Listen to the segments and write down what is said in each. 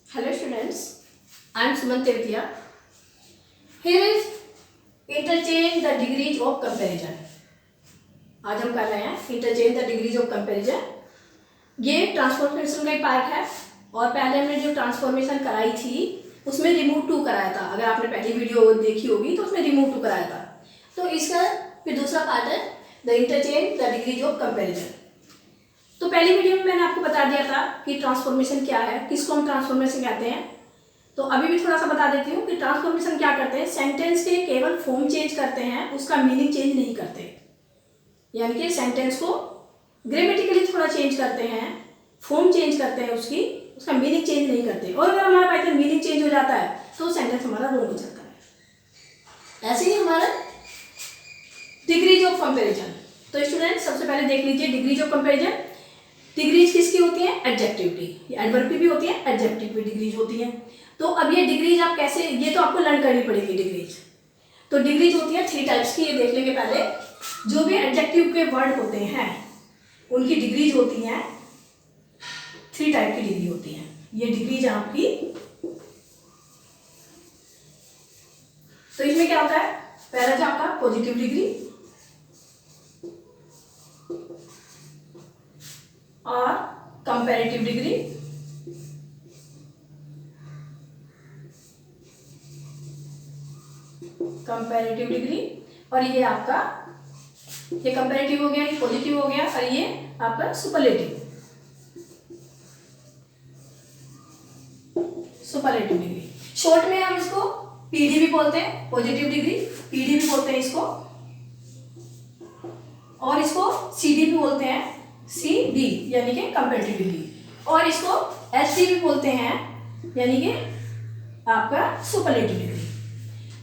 Hello students, I am Suman Tevatia. Here is interchange the degrees of comparison. आज हम कर रहे हैं interchange the degrees of comparison. ये ट्रांसफॉर्मेशन का पार्ट है और पहले हमने जो ट्रांसफॉर्मेशन कराई थी उसमें रिमूव टू कराया था. अगर आपने पहली वीडियो देखी होगी तो उसमें रिमूव टू कराया था. तो इसका फिर दूसरा पार्ट है the interchange the degrees of comparison. तो पहली वीडियो में मैंने आपको बता दिया था कि ट्रांसफॉर्मेशन क्या है, किसको हम ट्रांसफॉर्मेशन कहते हैं. तो अभी भी थोड़ा सा बता देती हूँ कि ट्रांसफॉर्मेशन क्या करते हैं. सेंटेंस के केवल फॉर्म चेंज करते हैं, उसका मीनिंग चेंज नहीं करते. यानी कि सेंटेंस को ग्रामेटिकली थोड़ा चेंज करते हैं, फॉर्म चेंज करते हैं, उसका मीनिंग चेंज नहीं करते. और अगर हमारा बाई चांस मीनिंग चेंज हो जाता है तो सेंटेंस हमारा रॉन्ग हो जाता है. ऐसे ही हमारा डिग्रीज ऑफ कंपैरिजन. तो स्टूडेंट सबसे पहले देख लीजिए डिग्रीज ऑफ कंपैरिजन. डिग्रीज किसकी होती है? एडजेक्टिव की. ये एडवर्ब की भी होती है, एडजेक्टिव की डिग्रीज होती है. तो अब ये डिग्रीज आप कैसे, ये तो आपको लर्न करनी पड़ेगी डिग्रीज. तो डिग्रीज होती है 3 टाइप्स की. ये देख लेंगे पहले. जो भी एडजेक्टिव के वर्ड होते हैं उनकी डिग्रीज होती हैं 3 टाइप की डिग्री होती हैं. ये डिग्रीज आपकी. तो इसमें क्या होता है? पहला जो आपका पॉजिटिव डिग्री और कंपैरेटिव डिग्री और ये आपका, ये कंपैरेटिव हो गया, ये पॉजिटिव हो गया और ये आपका सुपरलेटिव डिग्री. शॉर्ट में हम इसको पीडी भी बोलते हैं. पॉजिटिव डिग्री पीडी भी बोलते हैं इसको, और इसको सीडी भी बोलते हैं. सी डी यानी कि कंपैरेटिव डिग्री. और इसको एसडी भी बोलते हैं यानी कि आपका सुपरलेटिव डिग्री.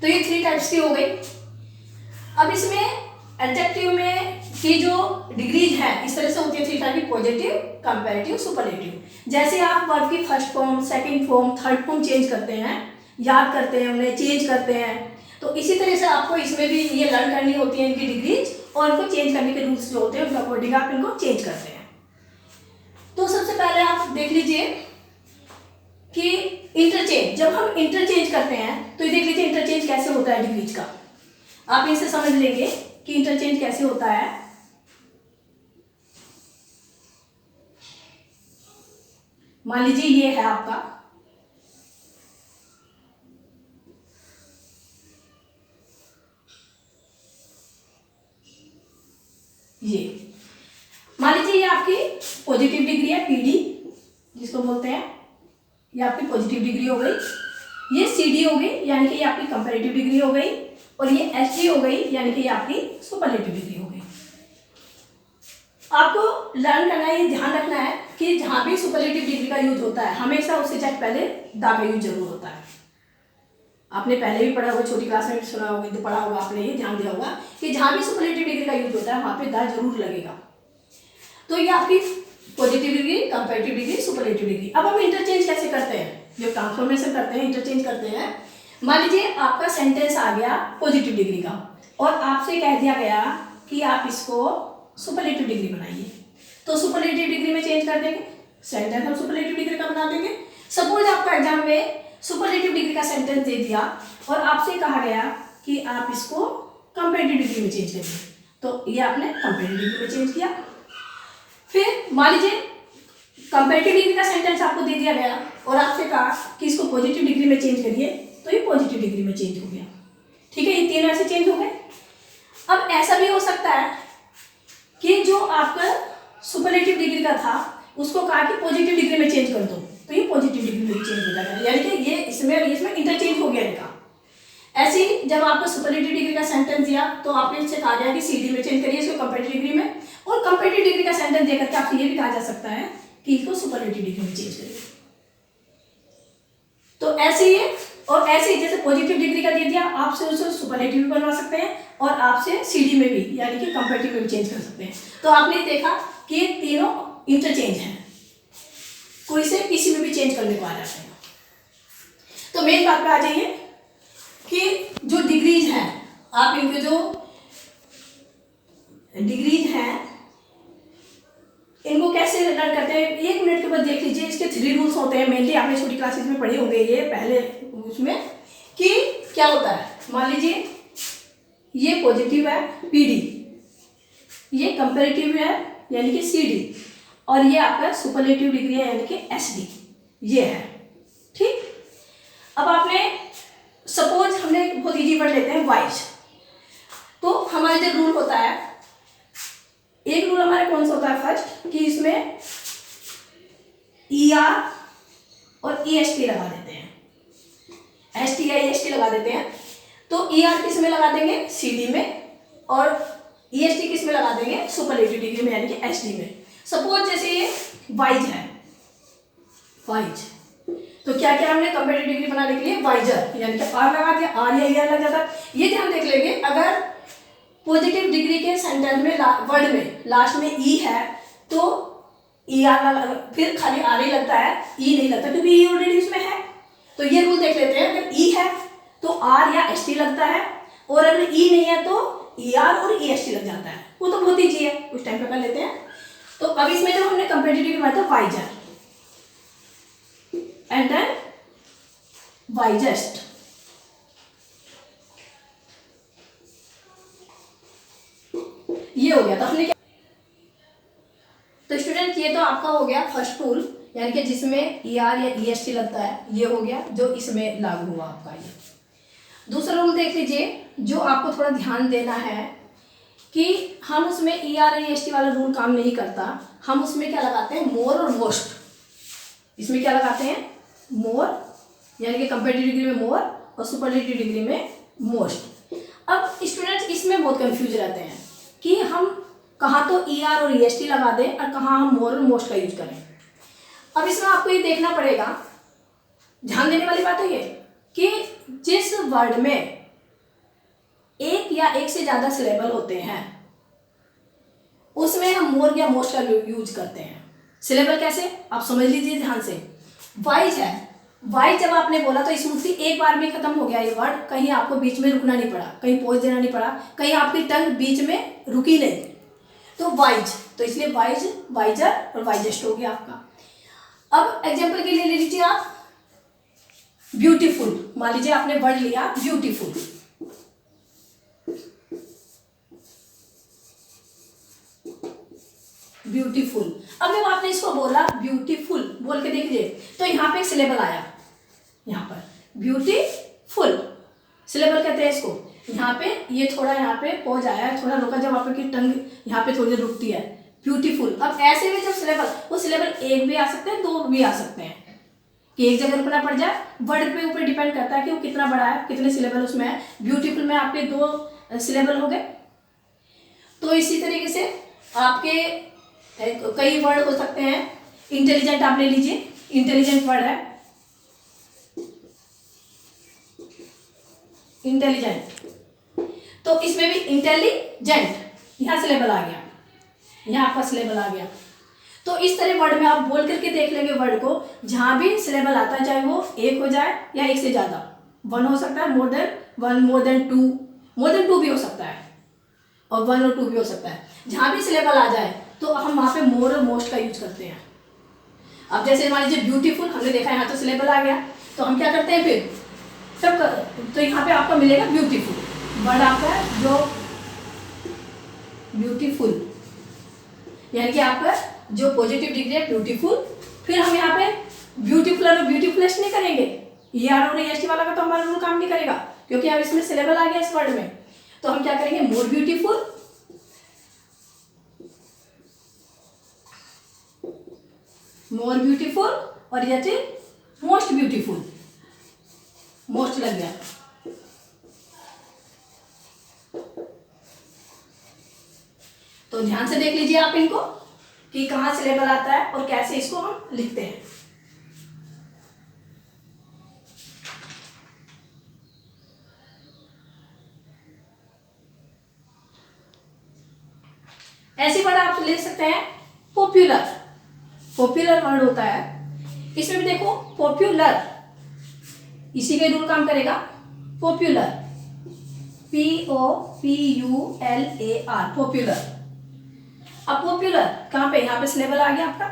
तो ये 3 टाइप्स की हो गई. अब इसमें एडजेक्टिव में की जो डिग्रीज है इस तरह से होती है 3 टाइप की: पॉजिटिव, कंपैरेटिव, सुपरलेटिव. जैसे आप वर्ब की first form, second form, third form change करते हैं, याद करते हैं, उन्हें चेंज करते हैं, तो इसी तरह से आपको इसमें भी ये लर्न करनी होती है इनकी डिग्रीज. और इनको चेंज करने के रूल्स जो होते हैं उनके अकॉर्डिंग आप इनको चेंज करते हैं. तो सबसे पहले आप देख लीजिए कि इंटरचेंज, जब हम इंटरचेंज करते हैं तो ये देख लीजिए इंटरचेंज कैसे होता है डिग्रीज का. आप इनसे समझ लेंगे कि इंटरचेंज कैसे होता है. मान लीजिए ये है आपका, ये मान लीजिए ये आपकी पॉजिटिव डिग्री है पीडी जिसको बोलते हैं. ये आपकी पॉजिटिव डिग्री हो गई. ये सीडी हो गई यानी कि ये आपकी कंपैरेटिव डिग्री हो गई. और ये एसडी हो गई यानी कि ये आपकी सुपरलेटिव डिग्री हो गई. आपको लर्न करना है, ये ध्यान रखना है कि जहां भी सुपरलेटिव डिग्री का यूज होता है हमेशा उससे जस्ट पहले दा का यूज जरूर होता है. आपने पहले भी पढ़ा होगा, छोटी क्लास में भी सुना होगा, पढ़ा होगा आपने, ये ध्यान दिया होगा कि जहां भी सुपरलेटिव डिग्री का यूज होता है वहां पे दा जरूर लगेगा. तो ये आपकी positive degree, comparative degree, superlative degree. अब हम इंटरचेंज कैसे करते हैं? जो ट्रांसफॉर्मेशन करते हैं, इंटरचेंज करते हैं. मान लीजिए आपका सेंटेंस आ गया पॉजिटिव डिग्री का और आपसे कह दिया गया कि आप इसको सुपरलेटिव डिग्री बनाइए. तो सुपरलेटिव डिग्री में चेंज कर देंगे. सेंटेंस हम सुपरलेटिव डिग्री का बना देंगे. सपोज आपको एग्जाम में सुपरलेटिव डिग्री का सेंटेंस दे दिया और आपसे कहा गया कि आप इसको कंपैरेटिव डिग्री में चेंज करिए. तो ये आपने कंपैरेटिव डिग्री में चेंज किया. फिर मान लीजिए कंपैरेटिव डिग्री का सेंटेंस आपको दे दिया गया और आपसे कहा कि इसको पॉजिटिव डिग्री में चेंज करिए, तो ये पॉजिटिव डिग्री में चेंज हो गया. ठीक है, ये 3 ऐसे चेंज हो गए. अब ऐसा भी हो सकता है कि जो आपका सुपरलेटिव डिग्री का था उसको कहा कि पॉजिटिव डिग्री में चेंज कर दो, तो ये पॉजिटिव डिग्री में चेंज हो जाएगा. यानी कि ये इसमें इंटरचेंज हो गया इनका. ऐसे ही जब आपको सुपरलेटिव डिग्री का सेंटेंस दिया तो आपने इससे कहा गया कि सीडी में चेंज करिए इसको कंपैरेटिव डिग्री में, और कंपैरेटिव डिग्री का सेंटेंस देकर के आपसे ये भी कहा जा सकता है कि इसको सुपरलेटिव डिग्री में चेंज करिए. तो ऐसे ही, और ऐसे ही जैसे पॉजिटिव डिग्री का दे दिया आपसे उसे सुपरलेटिव भी बनवा सकते हैं और आपसे सीडी में भी यानी कि कंपैरेटिव में भी चेंज कर सकते हैं. तो आपने देखा कि ये तीनों इंटरचेंज हैं, कोई से किसी में भी चेंज करने को आ जाते हैं. तो मेन बात पे आ जाइए कि जो डिग्रीज हैं, आप इनके जो डिग्रीज हैं इनको कैसे लर्न करते हैं 1 मिनट के बाद देख लीजिए। इसके 3 रूल्स होते हैं, मेनली आपने छोटी क्लासेस में पढ़े होंगे ये पहले उसमें, कि क्या होता है। मान लीजिए ये पॉजिटिव है PD, ये कंपेरेटिव है यानी कि CD, और ये आपका सुपरलेटिव डिग्री है यानी कि SD, ये है। ठीक, अब आपने सपोज हमने बहुत इजी वर्ड लेते हैं वाइज, तो हमारा जो रूल होता है, एक रूल हमारा कौन सा होता है फर्स्ट, कि इसमें ER और EST लगा देते हैं, ST या EST लगा देते हैं। तो ER किस में लगा देंगे, CD में, और EST किस में लगा देंगे, सुपरलेटिव डिग्री में यानी कि SD में। सपोज जैसे ये वाइज है, वाइज, तो क्या क्या हमने कंपेरेटिव डिग्री बनाने के लिए वाइजर यानी कि R लगा दिया, R या ER लग जाता। ये ध्यान देख लेंगे, अगर पॉजिटिव डिग्री के सेंटेंस में वर्ड में लास्ट में E है तो ER फिर खाली R ही लगता है, E नहीं लगता, क्योंकि E ऑलरेडी उसमें है। तो ये रूल देख लेते हैं, अगर E है तो R या ST लगता है, और अगर E नहीं है तो ER और EST लग जाता है। वो तो बहुत ईजी है, उस टाइम पे कर लेते हैं। तो अब इसमें जो हमने कंपेरेटिव डिग्री बनाया था वाइजर एंड देन वाइजेस्ट, ये हो गया। तो हमने क्या, तो स्टूडेंट ये तो आपका हो गया फर्स्ट रूल, यानी कि जिसमें ER या EST लगता है, ये हो गया जो इसमें लागू हुआ आपका। ये दूसरा रूल देख लीजिए, जो आपको थोड़ा ध्यान देना है कि हम उसमें ER और EST वाला रूल काम नहीं करता, हम उसमें क्या लगाते हैं, मोर और मोस्ट। इसमें क्या लगाते हैं, मोर, यानी कि कंपेरेटिव डिग्री में मोर और सुपरलेटिव डिग्री में मोस्ट। अब स्टूडेंट्स इसमें बहुत कंफ्यूज रहते हैं कि हम कहाँ तो ER और EST लगा दें और कहाँ हम मोर और मोस्ट का यूज करें। अब इसमें आपको ये देखना पड़ेगा, ध्यान देने वाली बात है ये कि जिस वर्ड में एक या एक से ज़्यादा सिलेबल होते हैं उसमें हम मोर या मोस्ट का यूज करते हैं। सिलेबल कैसे, आप समझ लीजिए ध्यान से। वाइज है, वाइज जब आपने बोला तो स्मूथली एक बार में खत्म हो गया ये वर्ड, कहीं आपको बीच में रुकना नहीं पड़ा, कहीं पॉज देना नहीं पड़ा, कहीं आपकी टंग बीच में रुकी नहीं, तो वाइज, तो इसलिए वाइज, वाइजर और वाइजेस्ट हो गया आपका। अब एग्जाम्पल के लिए ले लीजिए आप ब्यूटीफुल, मान लीजिए आपने वर्ड लिया ब्यूटीफुल, ब्यूटीफुल। अब जब आपने इसको बोला ब्यूटीफुल बोल के देखिए, तो यहाँ पे एक सिलेबल आया, यहाँ पर ब्यूटीफुल सिलेबल कहते हैं इसको। यहाँ पे ये थोड़ा यहाँ पे पॉज आया है, थोड़ा रुका, जब आपकी टंग यहाँ पे थोड़ी देर रुकती है, ब्यूटीफुल। अब ऐसे में जब सिलेबल, वो सिलेबल एक भी आ सकते हैं, दो भी आ सकते हैं, कि एक जगह रुकना पड़ जाए, वर्ड पे ऊपर डिपेंड करता है कि वो कितना बड़ा है, कितने सिलेबल उसमें है। ब्यूटीफुल में आपके 2 सिलेबल हो गए। तो इसी तरीके से आपके कई वर्ड हो सकते हैं। इंटेलिजेंट आप ले लीजिए, इंटेलिजेंट वर्ड है, इंटेलिजेंट, तो इसमें भी इंटेलिजेंट, यहाँ सिलेबल आ गया, यहाँ आपका सिलेबल आ गया। तो इस तरह वर्ड में आप बोल करके देख लेंगे वर्ड को, जहाँ भी सिलेबल आता है, चाहे वो एक हो जाए या एक से ज़्यादा, 1 हो सकता है, मोर देन 1, मोर देन 2 भी हो सकता है, और 1 और 2 भी हो सकता है। जहाँ भी सिलेबल आ जाए तो हम वहाँ पे मोर और मोस्ट का यूज करते हैं। अब जैसे मान लीजिए ब्यूटीफुल, हमने देखा यहाँ तो सिलेबल आ गया, तो हम क्या करते हैं फिर तब, तो यहाँ पे आपको मिलेगा ब्यूटीफुल वर्ड आपका, जो ब्यूटीफुल यानी कि आपका जो पॉजिटिव डिग्री है ब्यूटीफुल। फिर हम यहाँ पे ब्यूटीफुल और ब्यूटीफुलेस्ट नहीं करेंगे, ER और EST वाला का तो हमारा रूल काम नहीं करेगा, क्योंकि अब इसमें सिलेबल आ गया इस वर्ड में। तो हम क्या करेंगे, मोर ब्यूटीफुल, मोर ब्यूटीफुल, और या फिर मोस्ट ब्यूटीफुल, मोस्ट लग गया। तो ध्यान से देख लीजिए आप इनको कि कहाँ सिलेबल आता है और कैसे इसको हम लिखते हैं। ऐसी वर्ड आप ले सकते हैं पॉपुलर, पॉपुलर वर्ड होता है, इसमें भी देखो पॉपुलर, इसी का रूल काम करेगा, पॉपुलर, POPULAR, पॉपुलर। अब पॉपुलर कहाँ पे, यहाँ पे सिलेबल आ गया आपका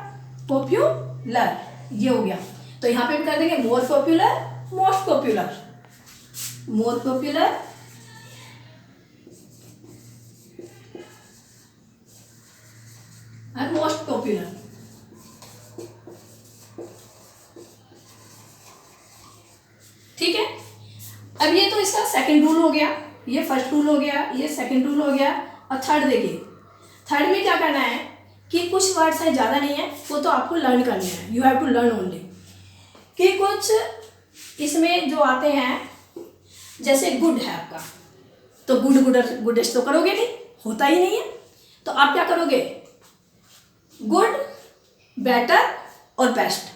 पॉपुलर, ये हो गया। तो यहाँ पे भी कर देंगे more popular, most popular, more popular and most popular. ठीक है, अब ये तो इसका सेकंड रूल हो गया, ये फर्स्ट रूल हो गया, ये सेकंड रूल हो गया। और थर्ड देखिए, थर्ड में क्या करना है कि कुछ वर्ड्स हैं, ज़्यादा नहीं है, वो तो आपको लर्न करने हैं, you have to learn only. कि कुछ इसमें जो आते हैं, जैसे गुड है आपका, तो गुडेस्ट तो करोगे नहीं, होता ही नहीं है। तो आप क्या करोगे, गुड, बेटर और बेस्ट।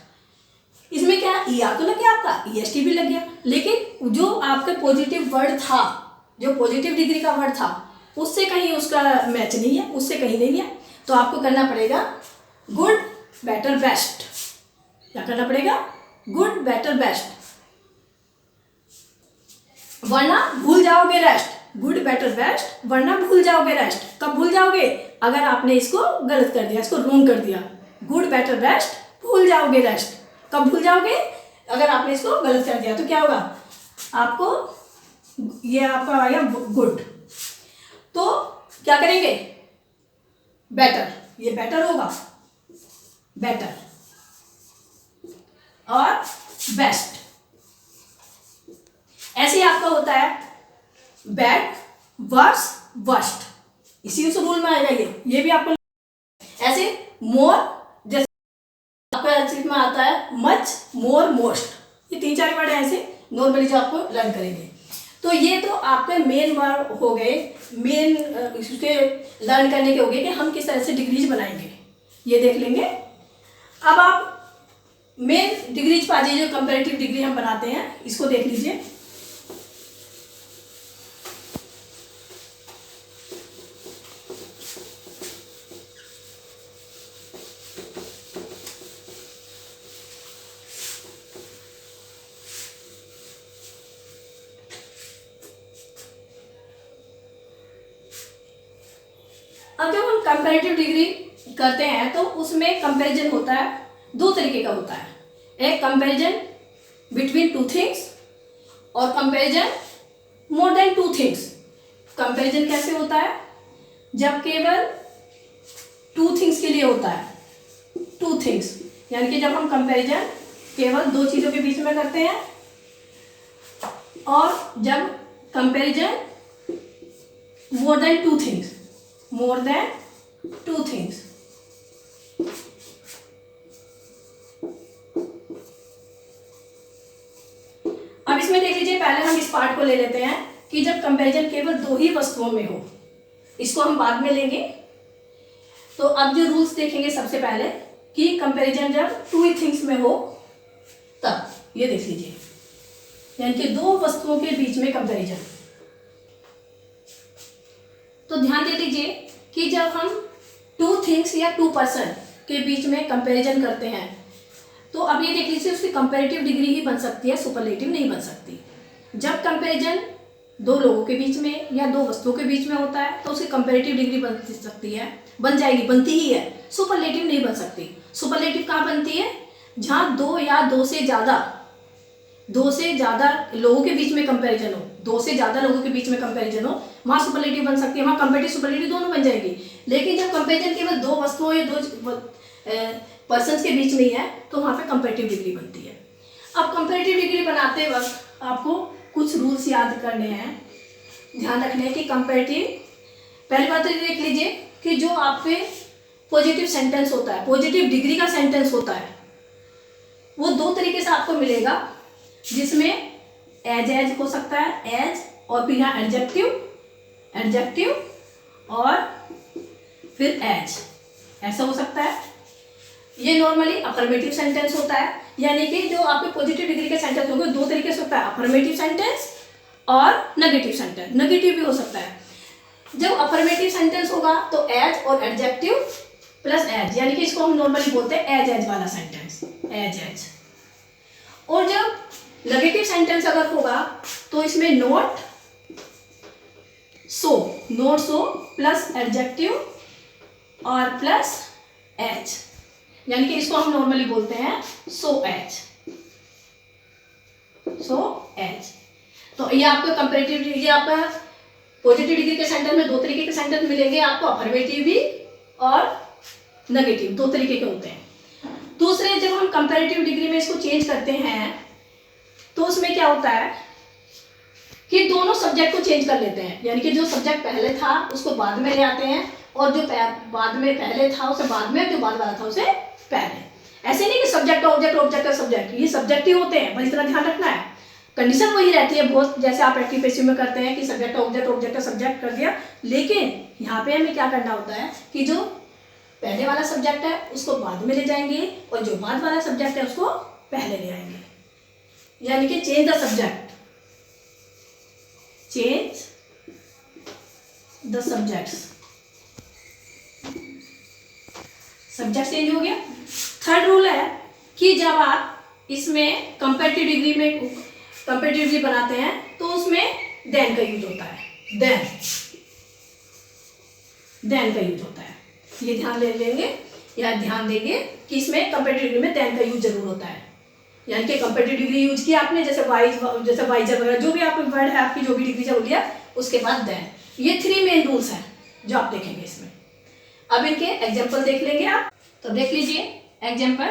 इसमें क्या ER तो लग गया आपका, EST भी लग गया, लेकिन जो आपके पॉजिटिव वर्ड था, जो पॉजिटिव डिग्री का वर्ड था, उससे कहीं उसका मैच नहीं है, उससे कहीं नहीं है। तो आपको करना पड़ेगा गुड, बेटर, बेस्ट। क्या करना पड़ेगा, गुड, बेटर, बेस्ट, वरना भूल जाओगे रेस्ट। गुड, बेटर, बेस्ट, वरना भूल जाओगे रेस्ट। कब भूल जाओगे, अगर आपने इसको गलत कर दिया, इसको रॉन्ग कर दिया। गुड, बेटर, बेस्ट, भूल जाओगे रेस्ट। कब भूल जाओगे, अगर आपने इसको गलत कर दिया। तो क्या होगा, आपको ये आपका आ गया गुड, तो क्या करेंगे, बेटर, ये बेटर होगा, बेटर और बेस्ट। ऐसे ही आपका होता है बैड, वर्स, वर्स्ट, इसी उस रूल में आएगा ये भी आपको। ऐसे मोर, जैसे आपको में आता है मच, मोर, मोस्ट, ये 3-4 वर्ड ऐसे नॉर्मली जो आपको लर्न करेंगे। तो ये तो आपके मेन वर्ड हो गए, मेन उसके लर्न करने के हो गए कि हम किस तरह से डिग्रीज बनाएंगे, ये देख लेंगे। अब आप मेन डिग्रीज पा जाइए, जो कंपैरेटिव डिग्री हम बनाते हैं, इसको देख लीजिए। अब जब हम कंपैरेटिव डिग्री करते हैं तो उसमें कंपैरिजन होता है, 2 तरीके का होता है। एक कंपैरिजन बिटवीन 2 थिंग्स और comparison more than 2 things. Comparison कैसे होता है, जब केवल 2 थिंग्स के लिए होता है, 2 थिंग्स, यानी कि जब हम कंपैरिजन केवल 2 चीज़ों के बीच में करते हैं, और जब comparison more than 2 things, more than 2 things। अब इसमें देख लीजिए, पहले हम इस पार्ट को ले लेते हैं कि जब कंपैरिजन केवल 2 ही वस्तुओं में हो, इसको हम बाद में लेंगे। तो अब जो रूल्स देखेंगे सबसे पहले कि कंपैरिजन जब 2 ही थिंग्स में हो तब, ये देख लीजिए, यानी कि 2 वस्तुओं के बीच में कंपैरिजन। तो ध्यान दे दीजिए कि जब हम 2 थिंग्स या 2 पर्सन के बीच में कंपैरिजन करते हैं, तो अब ये देख लीजिए, उसकी कंपैरेटिव डिग्री ही बन सकती है, सुपरलेटिव नहीं बन सकती। जब कंपैरिजन 2 लोगों के बीच में या 2 वस्तुओं के बीच में होता है तो उसकी कंपैरेटिव डिग्री बन सकती है, बन जाएगी, बनती ही है, सुपरलेटिव नहीं बन सकती। सुपरलेटिव कहाँ बनती है, जहाँ 2 या 2 से ज़्यादा लोगों के बीच में कंपैरिजन हो, 2 से ज़्यादा लोगों के बीच में कंपैरिजन हो, वहाँ सुपरलेटिव बन सकती है, वहाँ कंपैरेटिव सुपरलेटिव दोनों बन जाएगी। लेकिन जब कंपैरिजन केवल 2 वस्तुओं या 2 पर्सन्स के बीच में ही है तो वहाँ पे कंपैरेटिव डिग्री बनती है। अब कंपैरेटिव डिग्री बनाते वक्त आपको कुछ रूल्स याद करने हैं, ध्यान रखने हैं कि कंपैरेटिव, पहली बात तो ये देख लीजिए कि जो आपके पॉजिटिव सेंटेंस होता है, पॉजिटिव डिग्री का सेंटेंस होता है, वो 2 तरीके से आपको मिलेगा, जिसमें एज हो सकता है, एज, और फिर यहाँ एडजेक्टिव और फिर एज, ऐसा हो सकता है। ये नॉर्मली अफर्मेटिव सेंटेंस होता है, यानी कि जो आपके पॉजिटिव डिग्री के सेंटेंस होंगे 2 तरीके से होता है, अफर्मेटिव सेंटेंस और नेगेटिव सेंटेंस। नेगेटिव भी हो सकता है। जब अफर्मेटिव सेंटेंस होगा तो एज और एडजेक्टिव प्लस एज, यानी कि इसको हम नॉर्मली बोलते हैं एज वाला सेंटेंस, एज। और जब नेगेटिव सेंटेंस अगर होगा तो इसमें नॉट सो प्लस एडजेक्टिव और प्लस एच, यानी कि इसको हम नॉर्मली बोलते हैं सो एच, सो एच। तो ये आपको कंपैरेटिव, ये आपका पॉजिटिव डिग्री के सेंटेंस में दो तरीके के सेंटेंस मिलेंगे आपको, अफर्मेटिव भी और नेगेटिव, दो तरीके के होते हैं। दूसरे, जब हम कंपैरेटिव डिग्री में इसको चेंज करते हैं तो उसमें क्या होता है कि दोनों सब्जेक्ट को चेंज कर लेते हैं, यानी कि जो सब्जेक्ट पहले था उसको बाद में ले आते हैं, और जो बाद में पहले था उसे बाद में, जो बाद वाला था उसे पहले। ऐसे नहीं कि सब्जेक्ट ऑब्जेक्ट, ऑब्जेक्ट सब्जेक्ट, ये सब्जेक्ट ही होते हैं, बस इतना ध्यान रखना है। कंडीशन वही रहती है बहुत, जैसे आप एक्टिव पैसिव में करते हैं कि सब्जेक्ट ऑब्जेक्ट, ऑब्जेक्ट सब्जेक्ट कर दिया, लेकिन यहाँ पे हमें क्या करना होता है कि जो पहले वाला सब्जेक्ट है उसको बाद में ले जाएंगे, और जो बाद वाला सब्जेक्ट है उसको पहले ले आएंगे, यानी कि change the subject, change the subjects, subject change हो गया। थर्ड रूल है कि जब आप इसमें कंपैरेटिव डिग्री में कंपैरेटिव डिग्री बनाते हैं तो उसमें देन का यूज होता है, देन का यूज होता है, ये ध्यान ले लेंगे या ध्यान देंगे कि इसमें कंपैरेटिव डिग्री में देन का यूज जरूर होता है। यानी कि कंपैरेटिव डिग्री यूज किया आपने, जैसे वाइजर वगैरह जो भी आप वर्ड है आपकी, जो भी डिग्री चल लिया, उसके बाद देन। ये 3 मेन रूल्स हैं जो आप देखेंगे इसमें। अब इनके एग्जाम्पल देख लेंगे आप, तो देख लीजिए example.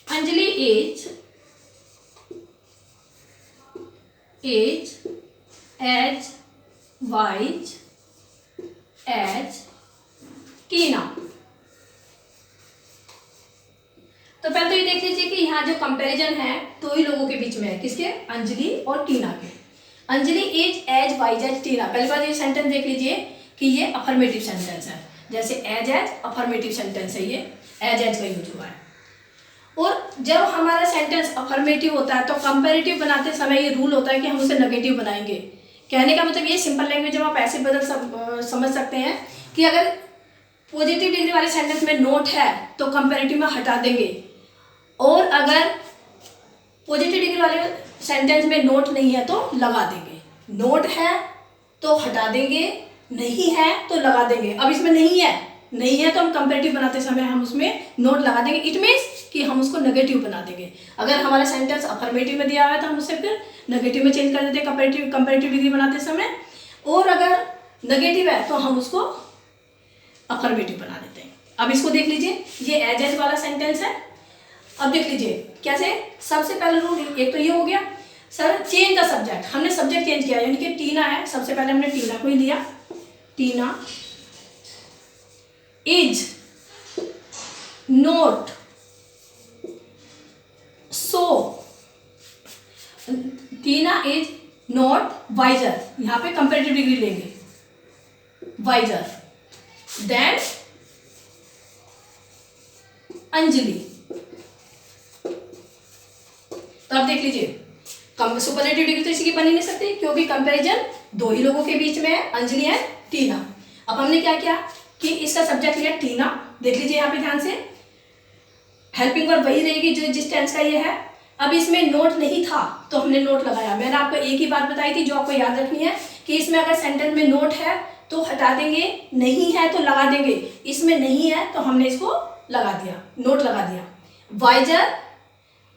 Anjali as as wise as Tina. तो पहले तो ये देख लीजिए कि यहाँ जो कंपैरिजन है दो ही लोगों के बीच में है, किसके, अंजलि और टीना के। अंजलि एज वाइज एज टीना, पहली बार ये सेंटेंस देख लीजिए कि ये अफर्मेटिव सेंटेंस है, जैसे एज अफर्मेटिव सेंटेंस है, ये एज का यूज हुआ है। और जब हमारा सेंटेंस अफर्मेटिव होता है तो कंपैरेटिव बनाते समय ये रूल होता है कि हम उसे नेगेटिव बनाएंगे। कहने का मतलब ये सिंपल लैंग्वेज में आप ऐसे समझ सकते हैं कि अगर पॉजिटिव डिग्री वाले सेंटेंस में नोट है तो कंपैरेटिव में हटा देंगे, और अगर पॉजिटिव डिग्री वाले सेंटेंस में नोट नहीं है तो लगा देंगे। नोट है तो हटा देंगे, नहीं है तो लगा देंगे। अब इसमें नहीं है तो हम कंपैरेटिव बनाते समय हम उसमें नोट लगा देंगे, इट मीन्स कि हम उसको नेगेटिव बना देंगे। अगर हमारा सेंटेंस अफर्मेटिव में दिया हुआ है तो हम उसे फिर नेगेटिव में चेंज कर देते हैं कंपैरेटिव डिग्री बनाते समय, और अगर नेगेटिव है तो हम उसको अफर्मेटिव बना देते हैं। अब इसको देख लीजिए, ये एज वाला सेंटेंस है। अब देख लीजिए कैसे, सबसे पहले रूल एक तो ये हो गया सर, चेंज द सब्जेक्ट, हमने सब्जेक्ट चेंज किया, यानी कि टीना है, सबसे पहले हमने टीना को ही लिया। Tina is not so, Tina is not wiser, यहां पे कंपैरेटिव डिग्री लेंगे, वाइजर देन अंजलि। तो आप देख लीजिए सुपरलेटिव डिग्री तो इसी की बन ही नहीं सकती, क्योंकि कंपैरिजन दो ही लोगों के बीच में है, अंजलि है टीना। अब हमने क्या किया कि इसका सब्जेक्ट लिया टीना, देख लीजिए यहाँ पे ध्यान से, हेल्पिंग वर्ब वही रहेगी जो जिस टेंस का ये है। अब इसमें नोट नहीं था तो हमने नोट लगाया। मैंने आपको एक ही बात बताई थी जो आपको याद रखनी है कि इसमें अगर सेंटेंस में नोट है तो हटा देंगे, नहीं है तो लगा देंगे। इसमें नहीं है तो हमने इसको लगा दिया, नोट लगा दिया। वाइजर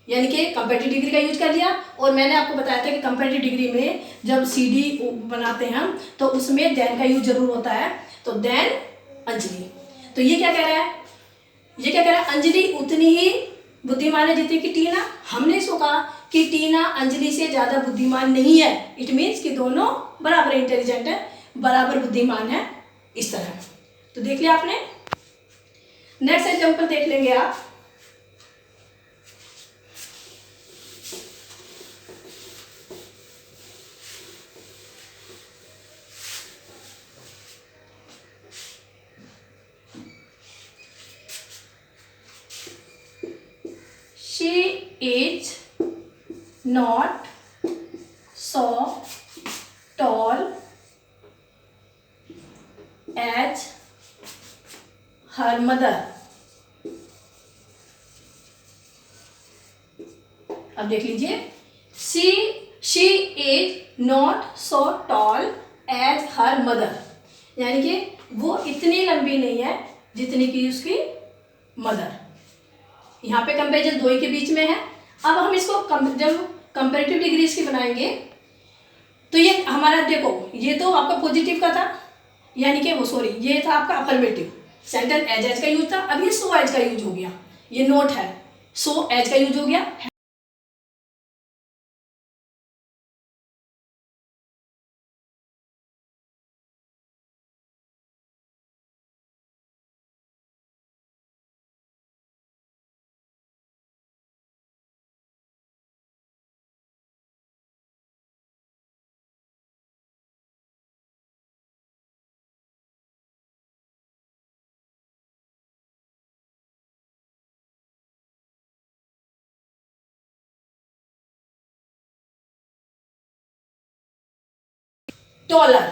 यानी कि कंपैरेटिव डिग्री का यूज कर लिया। और मैंने आपको बताया था कि कंपैरेटिव डिग्री में जब CD बनाते हैं हम तो उसमें देन का यूज जरूर होता है, तो देन अंजलि। तो ये क्या कह रहा है, ये क्या कह रहा है, अंजलि उतनी ही बुद्धिमान है जितनी कि टीना। हमने इसको कहा कि टीना अंजलि से ज़्यादा बुद्धिमान नहीं है, इट मीन्स कि दोनों बराबर इंटेलिजेंट है, बराबर बुद्धिमान है, इस तरह। तो देख लिया आपने। नेक्स्ट एग्जाम्पल देख लेंगे आप। She is not so tall as her mother. अब देख लीजिए, she is not so tall as her mother, यानी कि वो इतनी लंबी नहीं है जितनी कि उसकी मदर। यहाँ पे कंपेरिजन दो ही के बीच में है। अब हम इसको जब कंपेरेटिव डिग्री इसकी बनाएंगे तो ये हमारा देखो, ये तो आपका पॉजिटिव का था, यानी कि वो सॉरी ये था आपका अफर्मेटिव, सेंटेंस एज एज का यूज था। अब ये सो एज का यूज हो गया, ये नोट है, सो एज का यूज हो गया। Taller,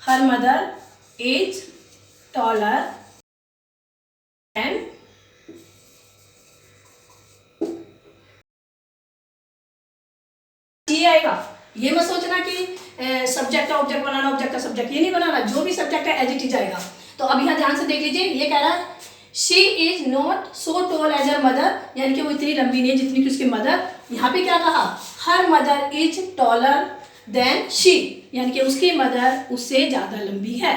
her mother is taller and ये आएगा। ये मत सोचना कि सब्जेक्ट का ऑब्जेक्ट बनाना, ऑब्जेक्ट का सब्जेक्ट, ये नहीं बनाना, जो भी सब्जेक्ट है एज इट इज आएगा। तो अब यहाँ ध्यान से देख लीजिए, ये कह रहा है she is not so tall as her mother, यानी कि वो इतनी लंबी नहीं है जितनी कि उसकी मदर। यहाँ पे क्या कहा, her mother is taller than she, यानी कि उसकी मदर उससे ज्यादा लंबी है।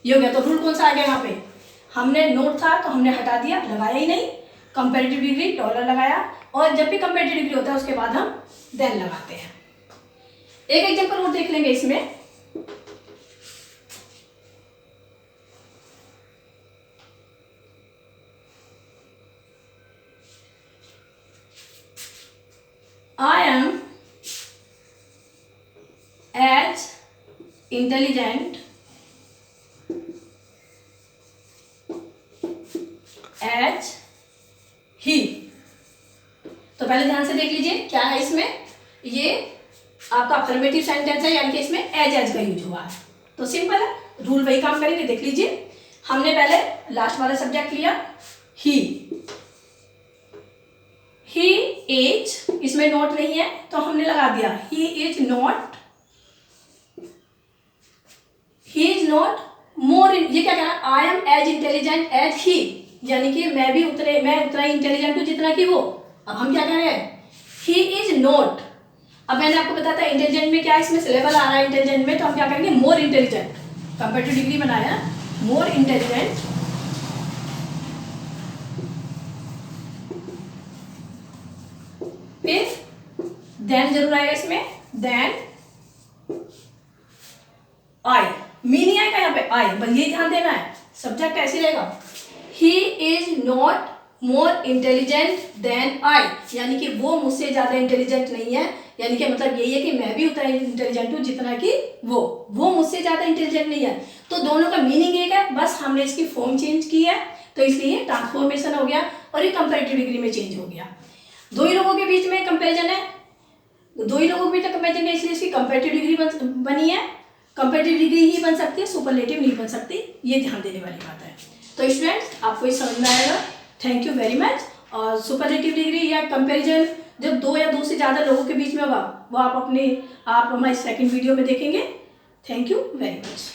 ये हो गया। तो रूल कौन सा आ गया यहाँ पे, हमने नोट था तो हमने हटा दिया, लगाया ही नहीं, कंपेरेटिव डिग्री टॉलर लगाया, और जब भी कंपेरेटिव डिग्री होता है उसके बाद हम देन लगाते हैं। एक एग्जांपल और देख लेंगे इसमें। I am as intelligent as he। तो पहले ध्यान से देख लीजिए क्या है इसमें, ये आपका अफर्मेटिव सेंटेंस है, यानी कि इसमें एज का यूज हुआ है। तो सिंपल है, रूल वही काम करेंगे। देख लीजिए, हमने पहले लास्ट वाला सब्जेक्ट लिया ही इज, इसमें नॉट नहीं है तो हमने लगा दिया ही इज नॉट मोर, ये क्या कह रहा है, I am as intelligent as he, यानी कि मैं उतना ही इंटेलिजेंट हूं जितना कि वो। अब हम क्या कह रहे हैं, ही इज नॉट। अब मैंने आपको बताया था इंटेलिजेंट में क्या, इसमें सिलेबल आ रहा है इंटेलिजेंट में, तो हम क्या करेंगे, मोर इंटेलिजेंट, कंपेरेटिव डिग्री बनाया, मोर इंटेलिजेंट फिर देन जरूर आएगा इसमें, देन आई, मी नहीं आएगा यहाँ पे, आई, बस ये ध्यान देना है, सब्जेक्ट ऐसे रहेगा, he is not more intelligent than I, यानी कि वो मुझसे ज्यादा इंटेलिजेंट नहीं है, यानी कि मतलब यही है कि मैं भी उतना इंटेलिजेंट हूं जितना कि वो मुझसे ज्यादा इंटेलिजेंट नहीं है। तो दोनों का मीनिंग एक है, बस हमने इसकी फॉर्म चेंज की है, तो इसलिए ट्रांसफॉर्मेशन हो गया और ये कंपेरेटिव डिग्री में चेंज हो गया। दो ही लोगों के बीच में कंपेरिजन है, दो ही लोगों के बीच में कंपेरिजन है, इसलिए इसकी कंपेरेटिव डिग्री बनी है। कंपेरेटिव डिग्री ही बन सकती है, सुपरलेटिव नहीं बन सकती, ये ध्यान देने वाली बात है। तो स्टूडेंट्स आपको ये समझ में आएगा। Thank you very much. और सुपरलेटिव डिग्री या कंपेरिजन जब दो या दो से ज़्यादा लोगों के बीच में होगा, वो आप हमारी सेकंड वीडियो में देखेंगे। Thank you very much.